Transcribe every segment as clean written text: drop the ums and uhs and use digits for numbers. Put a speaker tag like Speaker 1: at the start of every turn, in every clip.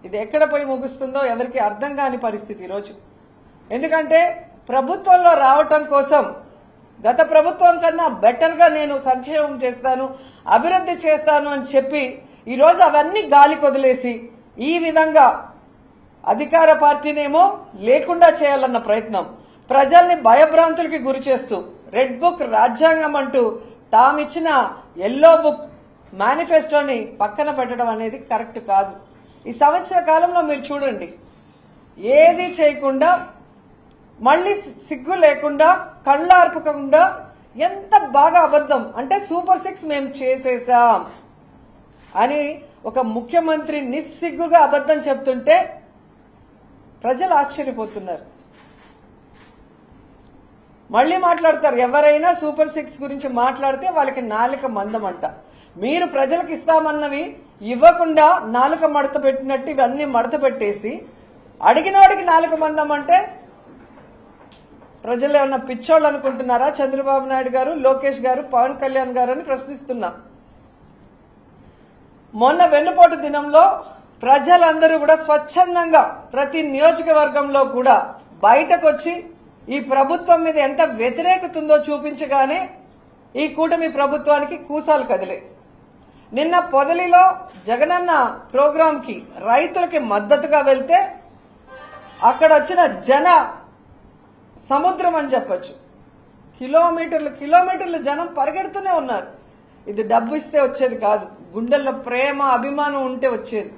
Speaker 1: ఇది ఎక్కడ పోయి ముగుస్తుందో ఎవరికి అర్థం కాని పరిస్థితి ఈరోజు. ఎందుకంటే ప్రభుత్వంలో రావటం కోసం గత ప్రభుత్వం కన్నా బెటర్ గా నేను సంక్షేమం చేస్తాను, అభివృద్ధి చేస్తాను అని చెప్పి ఈరోజు అవన్నీ గాలి కొదిలేసి ఈ విధంగా అధికార పార్టీనేమో లేకుండా చేయాలన్న ప్రయత్నం, ప్రజల్ని భయభ్రాంతులకి గురి చేస్తూ రెడ్ బుక్ రాజ్యాంగం అంటూ తామిచ్చిన ఎల్లో బుక్ మేనిఫెస్టోని పక్కన పెట్టడం అనేది కరెక్ట్ కాదు. ఈ సంవత్సర కాలంలో మీరు చూడండి, ఏది చేయకుండా మళ్లీ సిగ్గు లేకుండా కళ్ళార్పకుండా ఎంత బాగా అబద్ధం అంటే సూపర్ 6 మేము చేసేసాం అని ఒక ముఖ్యమంత్రి నిస్సిగ్గుగా అబద్ధం చెప్తుంటే ప్రజలు ఆశ్చర్యపోతున్నారు. మళ్లీ మాట్లాడతారు, ఎవరైనా సూపర్ 6 గురించి మాట్లాడితే వాళ్ళకి నాలుక మందమంట. మీరు ప్రజలకు ఇస్తామన్నవి ఇవ్వకుండా నాలుక మడత పెట్టినట్టు ఇవన్నీ మడత పెట్టేసి అడిగినోడికి నాలుక మందం అంటే ప్రజలు ఏమన్నా పిచ్చోళ్ళు అనుకుంటున్నారా? చంద్రబాబు నాయుడు గారు, లోకేష్ గారు, పవన్ కళ్యాణ్ గారు అని ప్రశ్నిస్తున్నా. మొన్న వెన్నుపోటు దినంలో ప్రజలందరూ కూడా స్వచ్ఛందంగా ప్రతి నియోజకవర్గంలో కూడా బయటకు వచ్చి ఈ ప్రభుత్వం మీద ఎంత వ్యతిరేకత ఉందో చూపించగానే ఈ కూటమి ప్రభుత్వానికి కూసాలు కదిలే. నిన్న పొదలిలో జగనన్న ప్రోగ్రాం కి రైతులకి మద్దతుగా వెళ్తే అక్కడ వచ్చిన జన సముద్రం అని చెప్పొచ్చు. కిలోమీటర్లు జనం పరిగెడుతూనే ఉన్నారు. ఇది డబ్బు ఇస్తే వచ్చేది కాదు, గుండెల్లో ప్రేమ అభిమానం ఉంటే వచ్చేది.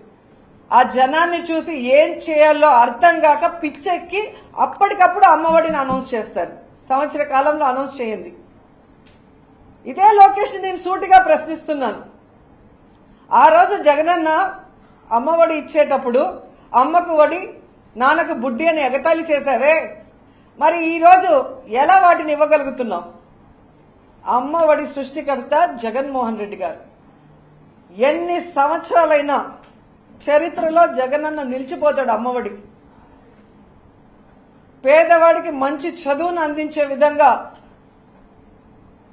Speaker 1: ఆ జనాన్ని చూసి ఏం చేయాలో అర్థం కాక పిచ్చెక్కి అప్పటికప్పుడు అమ్మఒడిని అనౌన్స్ చేస్తారు. సంవత్సర కాలంలో అనౌన్స్ చేయండి. ఇదే లోకేష్ నేను సూటిగా ప్రశ్నిస్తున్నాను. ఆ రోజు జగనన్న అమ్మఒడి ఇచ్చేటప్పుడు అమ్మకు వడి నాన్నకు బుడ్డి అని ఎగతాళి చేశావే, మరి ఈ రోజు ఎలా వాటిని ఇవ్వగలుగుతున్నాం? అమ్మఒడి సృష్టికర్త జగన్మోహన్ రెడ్డి గారు. ఎన్ని సంవత్సరాలైనా చరిత్రలో జగనన్న నిలిచిపోతాడు. అమ్మఒడి పేదవాడికి మంచి చదువును అందించే విధంగా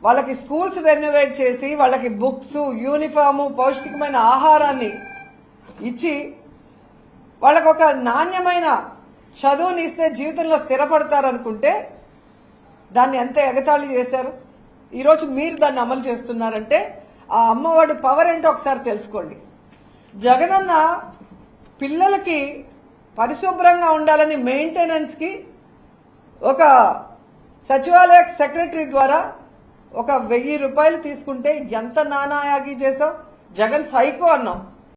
Speaker 1: వాళ్ళకి స్కూల్స్ రెనోవేట్ చేసి వాళ్ళకి బుక్స్, యూనిఫాము, పౌష్టికమైన ఆహారాన్ని ఇచ్చి వాళ్ళకు ఒక నాణ్యమైన చదువుని ఇస్తే జీవితంలో స్థిరపడతారనుకుంటే దాన్ని ఎంత ఎగతాళి చేశారు. ఈరోజు మీరు దాన్ని అమలు చేస్తున్నారంటే ఆ అమ్మఒడి పవర్ ఏంటో ఒకసారి తెలుసుకోండి. జగనన్న పిల్లలకి పరిశుభ్రంగా ఉండాలని మెయింటెనెన్స్ కి ఒక సచివాలయ సెక్రటరీ ద్వారా ఒక 1000 రూపాయలు తీసుకుంటే ఎంత నానాయాగి చేసావు. జగన్ సైకో అన్నాం.